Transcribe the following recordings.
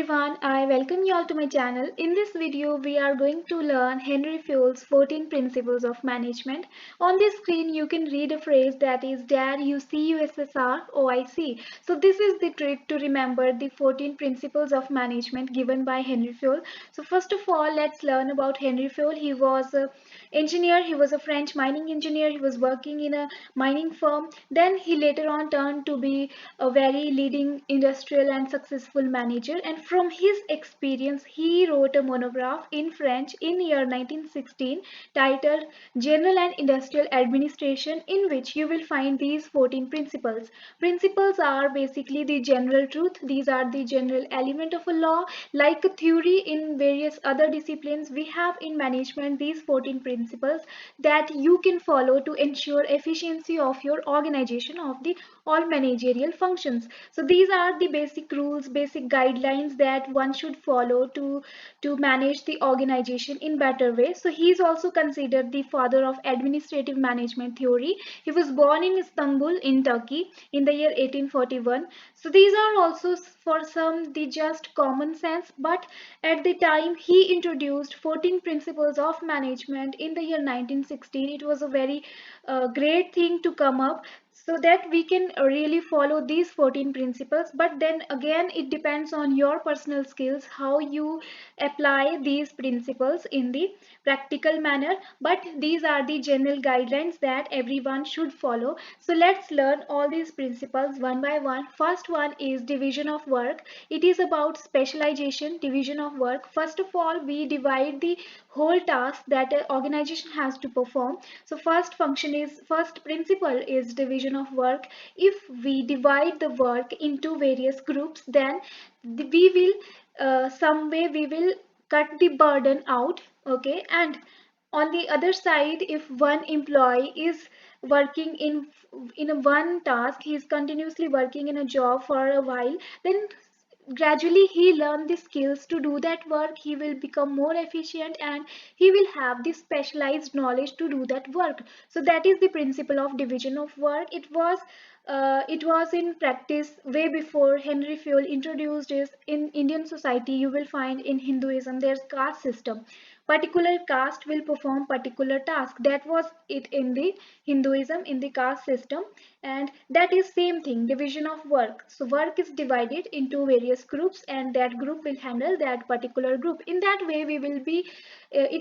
everyone, I welcome you all to my channel. In this video, we are going to learn Henry Fayol's 14 Principles of Management. On this screen, you can read a phrase that is Dad, you see USSR, OIC. So this is the trick to remember the 14 Principles of Management given by Henry Fayol. So first of all, let's learn about Henry Fayol. He was an engineer, he was a French mining engineer, he was working in a mining firm. Then he later on turned to be a very leading industrial and successful manager, and from his experience he wrote a monograph in French in year 1916 titled General and Industrial Administration, in which you will find these 14 principles. Principles are basically the general truth. These are the general element of a law. Like a theory in various other disciplines, we have in management these 14 principles that you can follow to ensure efficiency of your organization, of the all managerial functions. So these are the basic rules, basic guidelines that one should follow to manage the organization in better way. So he is also considered the father of administrative management theory. He was born in Istanbul in Turkey in the year 1841. So these are also for some the just common sense, but at the time he introduced 14 principles of management in the year 1916. It was a very great thing to come up so that we can really follow these 14 principles. But then again, it depends on your personal skills how you apply these principles in the practical manner, but these are the general guidelines that everyone should follow. So let's learn all these principles one by one. First one is division of work. It is about specialization, division of work. First of all, we divide the whole task that an organization has to perform. So first principle is division of work. If we divide the work into various groups, then we will some way we will cut the burden out. Okay, and on the other side, if one employee is working in a one task, he is continuously working in a job for a while, then gradually he learn the skills to do that work. He will become more efficient and he will have the specialized knowledge to do that work. So that is the principle of division of work. It was in practice way before Henry Fayol introduced it. In Indian society, you will find in Hinduism there's caste system. Particular caste will perform particular task. That was it in the Hinduism, in the caste system, and that is same thing, division of work. So work is divided into various groups, and that group will handle that particular group. In that way, it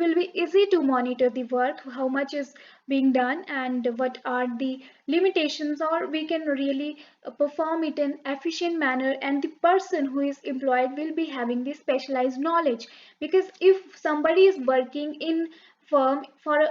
will be easy to monitor the work, how much is being done and what are the limitations, or we can really perform it in efficient manner, and the person who is employed will be having the specialized knowledge. Because if somebody is working in firm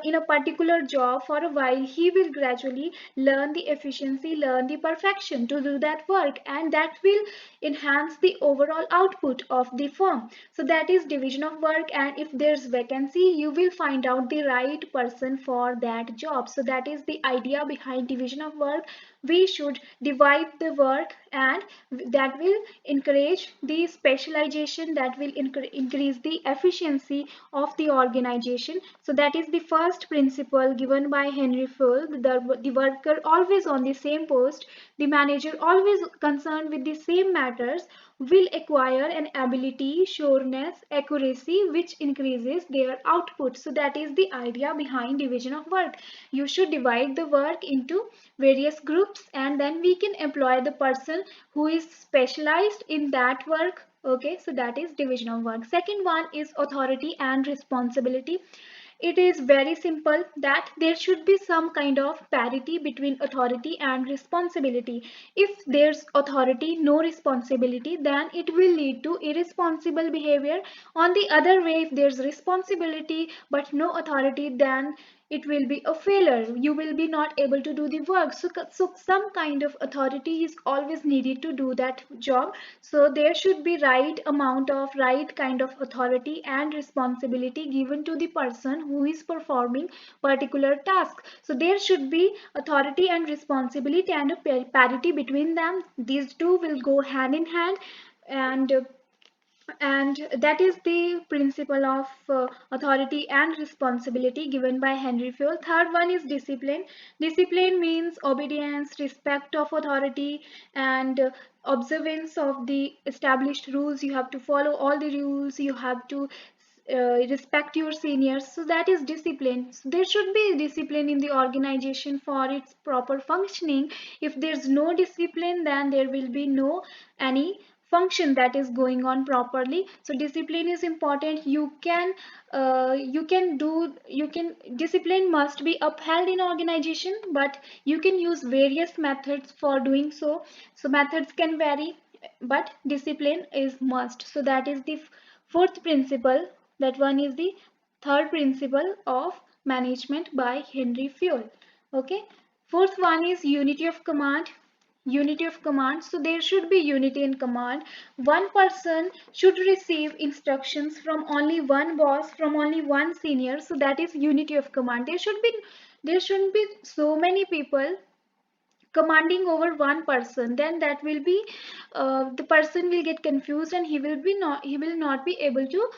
in a particular job for a while, he will gradually learn the efficiency, learn the perfection to do that work, and that will enhance the overall output of the firm. So that is division of work, and if there's vacancy, you will find out the right person for that job. So that is the idea behind division of work. We should divide the work, and that will encourage the specialization, that will increase the efficiency of the organization. So that is the first principle given by Henry Fayol. The worker always on the same post, the manager always concerned with the same matters, will acquire an ability, sureness, accuracy, which increases their output. So that is the idea behind division of work. You should divide the work into various groups, and then we can employ the person who is specialized in that work. Okay, so that is division of work. Second one is authority and responsibility. It is very simple that there should be some kind of parity between authority and responsibility. If there's authority, no responsibility, then it will lead to irresponsible behavior. On the other way, if there's responsibility but no authority, then it will be a failure. You will be not able to do the work. So some kind of authority is always needed to do that job. So there should be right amount of right kind of authority and responsibility given to the person who is performing particular task. So there should be authority and responsibility and a parity between them. These two will go hand in hand, and And that is the principle of authority and responsibility given by Henry Fayol. Third one is discipline. Discipline means obedience, respect of authority, and observance of the established rules. You have to follow all the rules. You have to respect your seniors. So that is discipline. So there should be discipline in the organization for its proper functioning. If there's no discipline, then there will be no any function that is going on properly. So discipline is important. You can discipline must be upheld in organization, but you can use various methods for doing so. So methods can vary, but discipline is must. So that is the fourth principle. That one is the third principle of management by Henry Fayol. Okay. Fourth one is unity of command. Unity of command. So there should be unity in command. One person should receive instructions from only one boss, from only one senior. So that is unity of command. There shouldn't be so many people commanding over one person. Then that will be the person will get confused, and he will not be able to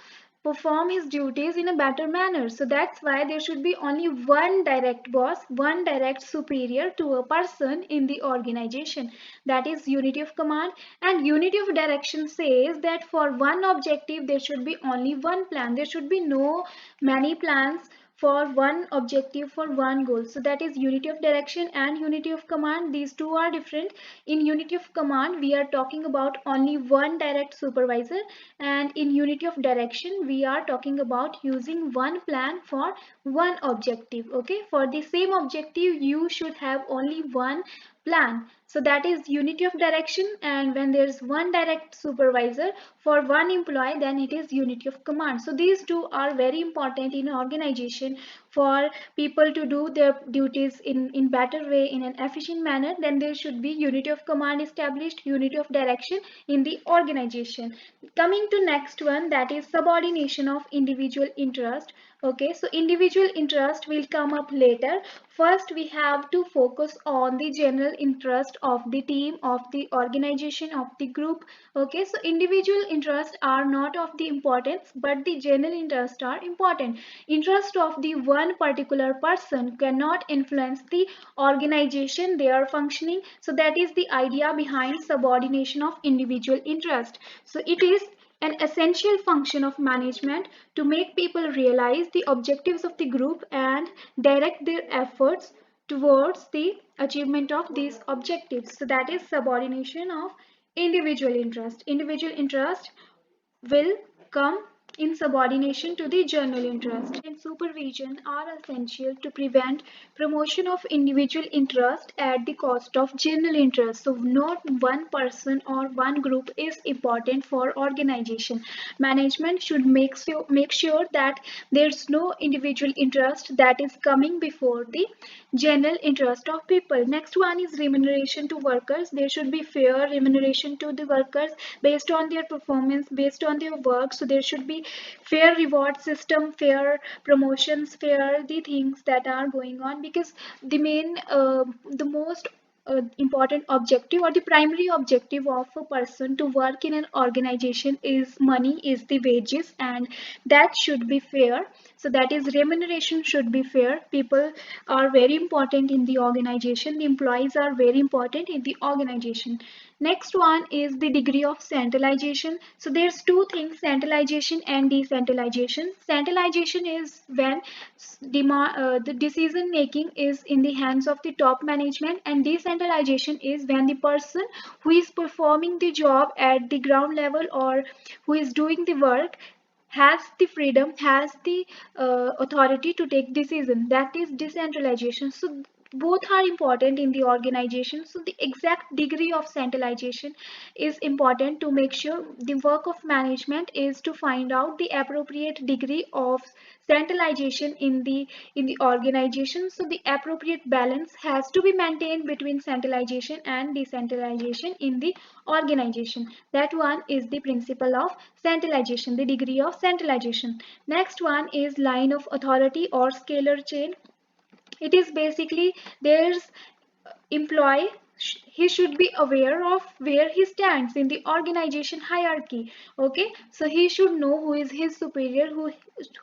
perform his duties in a better manner. So that's why there should be only one direct boss, one direct superior to a person in the organization. That is unity of command. And unity of direction says that for one objective there should be only one plan. There should be no many plans for one objective, for one goal. So that is unity of direction and unity of command. These two are different. In unity of command we are talking about only one direct supervisor, and in unity of direction we are talking about using one plan for one objective. Okay, for the same objective you should have only one plan. So that is unity of direction. And when there's one direct supervisor for one employee, then it is unity of command. So these two are very important in organization for people to do their duties in better way, in an efficient manner. Then there should be unity of command established, unity of direction in the organization. Coming to next one, that is subordination of individual interest. Okay, so individual interest will come up later. First we have to focus on the general interest of the team, of the organization, of the group. Okay, so individual interests are not of the importance, but the general interests are important. Interest of the one particular person cannot influence the organization, their functioning. So that is the idea behind subordination of individual interest. So it is an essential function of management to make people realize the objectives of the group and direct their efforts towards the achievement of these objectives. So that is subordination of individual interest. Individual interest will come in subordination to the general interest. And supervision are essential to prevent promotion of individual interest at the cost of general interest. So not one person or one group is important for organization. Management should make sure that there's no individual interest that is coming before the general interest of people. Next one is remuneration to workers. There should be fair remuneration to the workers based on their performance, based on their work. So there should be fair reward system, fair promotions, fair the things that are going on. Because the most important objective, or the primary objective of a person to work in an organization, is money, is the wages, and that should be fair. So that is remuneration should be fair. People are very important in the organization. The employees are very important in the organization. Next one is the degree of centralization. So there's two things, centralization and decentralization. Centralization is when the decision making is in the hands of the top management, and decentralization is when the person who is performing the job at the ground level, or who is doing the work, has the freedom, has the authority to take decision. That is decentralization. So both are important in the organization. So the exact degree of centralization is important to make sure the work of management is to find out the appropriate degree of centralization in the organization. So the appropriate balance has to be maintained between centralization and decentralization in the organization. That one is the principle of centralization, the degree of centralization. Next one is line of authority or scalar chain. It is basically there's employee. he should be aware of where he stands in the organization hierarchy. Okay, so he should know who is his superior,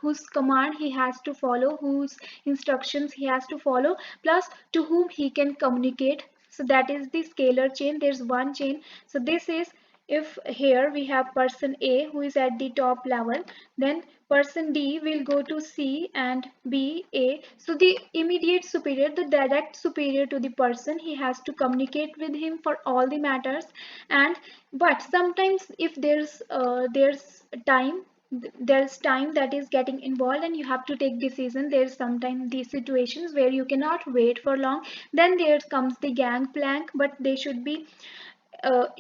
whose command he has to follow, whose instructions he has to follow, plus to whom he can communicate. So that is the scalar chain. There's one chain. So this is, if here we have person A who is at the top level, then person D will go to C and B, A. So the immediate superior, the direct superior to the person, he has to communicate with him for all the matters. And but sometimes if there's time that is getting involved and you have to take decision, there's sometimes these situations where you cannot wait for long, then there comes the gangplank, but they should be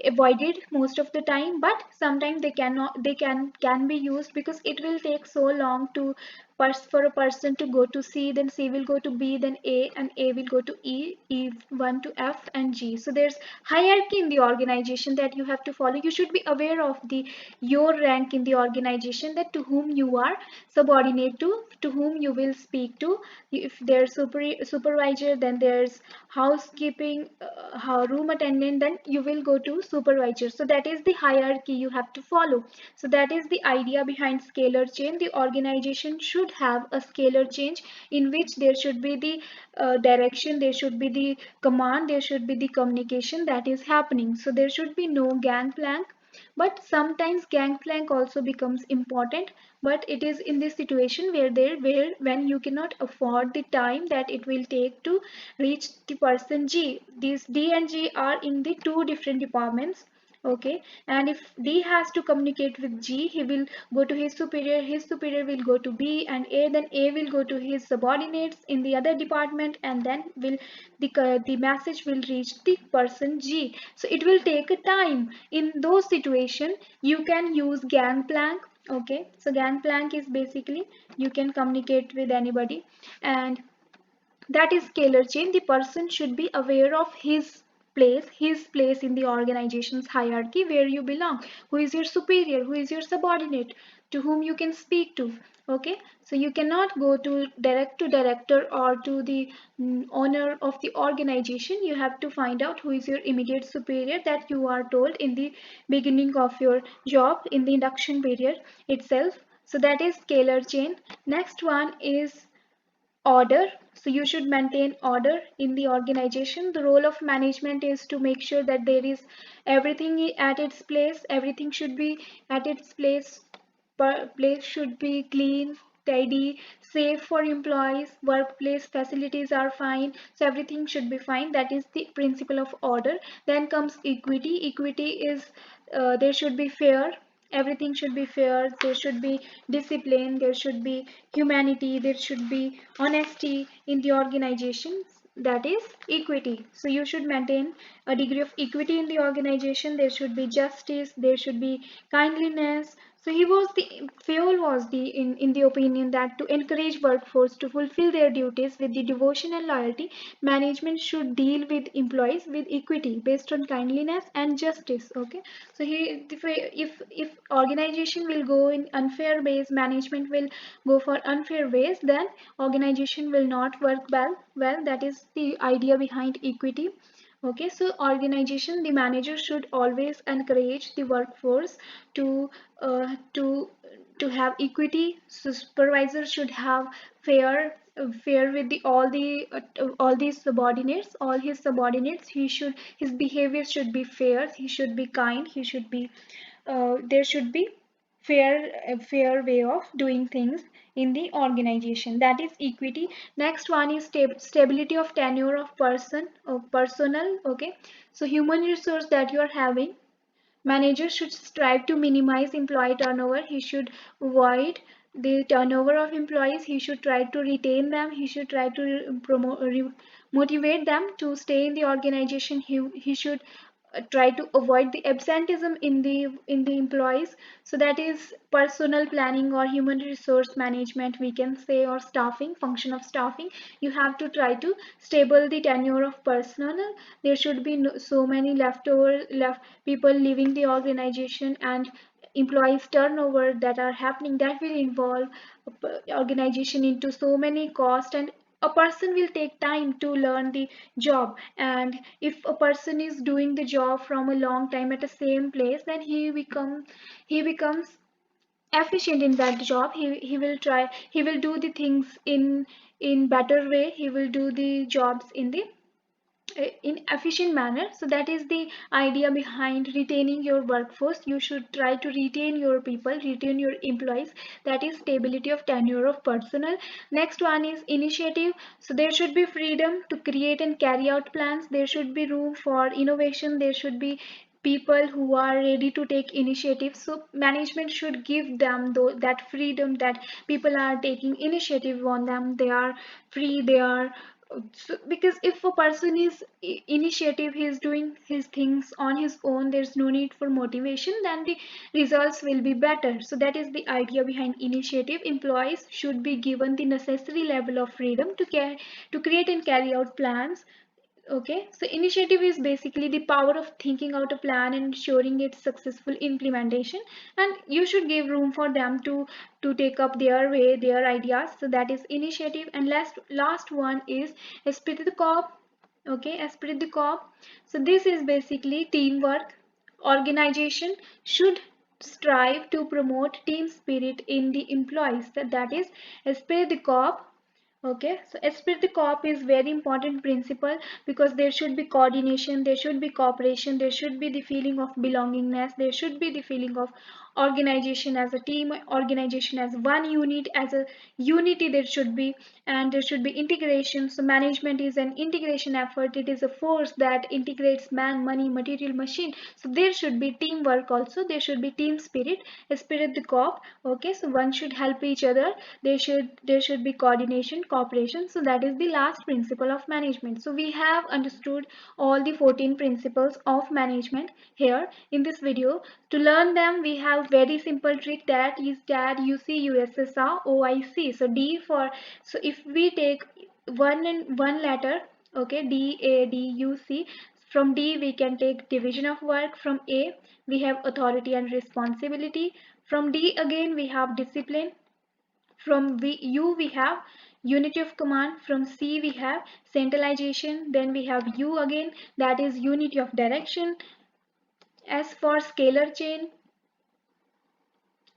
avoided most of the time, but sometimes they can be used because it will take so long to for a person to go to C, then C will go to B, then A, and A will go to E1 to F and G. So there's hierarchy in the organization that you have to follow. You should be aware of the your rank in the organization, that to whom you are subordinate to whom you will speak to. If there's supervisor, then there's housekeeping, room attendant, then you will go to supervisor. So that is the hierarchy you have to follow. So that is the idea behind scalar chain. The organization should have a scalar change in which there should be the direction, there should be the command, there should be the communication that is happening. So there should be no gangplank, but sometimes gangplank also becomes important, but it is in this situation where when you cannot afford the time that it will take to reach the person G. These D and G are in the two different departments. Okay, and if D has to communicate with G, he will go to his superior will go to B and A, then A will go to his subordinates in the other department, and then will the message will reach the person G. So it will take a time. In those situations, you can use gangplank. Okay, so gangplank is basically you can communicate with anybody, and that is scalar chain. The person should be aware of his place in the organization's hierarchy, where you belong, who is your superior, who is your subordinate, to whom you can speak to. Okay, so you cannot go to director or to the owner of the organization. You have to find out who is your immediate superior, that you are told in the beginning of your job in the induction period itself. So that is scalar chain. Next one is order. So you should maintain order in the organization. The role of management is to make sure that there is everything at its place, everything should be at its place. Place should be clean, tidy, safe for employees, workplace facilities are fine, so everything should be fine. That is the principle of order. Then comes equity. Equity is there should be fair, everything should be fair, there should be discipline, there should be humanity, there should be honesty in the organization. That is equity. So you should maintain a degree of equity in the organization. There should be justice, there should be kindliness. So Fayol was in the opinion that to encourage workforce to fulfill their duties with the devotion and loyalty, management should deal with employees with equity based on kindliness and justice. Okay, so if organization will go in unfair ways, management will go for unfair ways, then organization will not work well. That is the idea behind equity. Okay, so organization, the manager should always encourage the workforce to uh, to to have equity. So supervisor should have fair with all these subordinates, all his subordinates. His behavior should be fair, he should be kind, he should be there should be a fair way of doing things in the organization. That is equity. Next one is stability of tenure of personnel. Okay, so human resource that you are having, managers should strive to minimize employee turnover. He should avoid the turnover of employees. He should try to retain them. He should try to motivate them to stay in the organization. He should try to avoid the absenteeism in the employees. So that is personal planning or human resource management, we can say, or staffing, function of staffing. You have to try to stable the tenure of personnel. There should be so many left people leaving the organization, and employees turnover that are happening, that will involve organization into so many cost and a person will take time to learn the job, and if a person is doing the job from a long time at the same place, then he becomes efficient in that job. He will do the things in better way. He will do the jobs in efficient manner. So that is the idea behind retaining your workforce. You should try to retain your people, retain your employees. That is stability of tenure of personnel. Next one is initiative. So there should be freedom to create and carry out plans. There should be room for innovation. There should be people who are ready to take initiative. So management should give them that freedom, that people are taking initiative on them, they are free, they are so, because if a person is initiative, he is doing his things on his own, there's no need for motivation, then the results will be better. So that is the idea behind initiative. Employees should be given the necessary level of freedom to create and carry out plans. Okay, so initiative is basically the power of thinking out a plan and ensuring its successful implementation, and you should give room for them to take up their way, their ideas. So that is initiative. And last one is esprit de corps. Okay, esprit de corps. So this is basically teamwork. Organization should strive to promote team spirit in the employees. That is esprit de corps. Okay, so esprit de corps is very important principle, because there should be coordination, there should be cooperation, there should be the feeling of belongingness, there should be the feeling of organization as a team, organization as one unit, as a unity there should be, and there should be integration. So management is an integration effort. It is a force that integrates man, money, material, machine. So there should be teamwork also. There should be team spirit, spirit de corps. Okay, so one should help each other. There should be coordination, cooperation. So that is the last principle of management. So we have understood all the 14 principles of management here in this video. To learn them, we have very simple trick, that is DAD, UC, USSR, OIC. So D for, so if we take one letter, okay, D, A, D, U, C. From D we can take division of work. From A we have authority and responsibility. From D again we have discipline. From U we have unity of command. From C we have centralization. Then we have U again, that is unity of direction. S for scalar chain.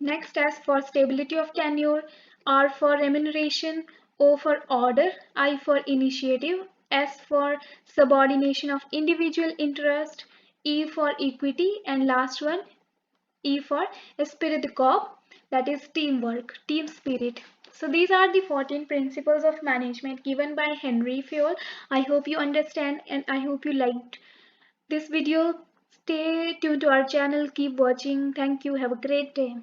Next, S for stability of tenure. R for remuneration. O for order. I for initiative. S for subordination of individual interest. E for equity. And last one, E for esprit de corps, that is teamwork, team spirit. So these are the 14 principles of management given by Henry Fayol. I hope you understand, and I hope you liked this video. Stay tuned to our channel. Keep watching. Thank you. Have a great day.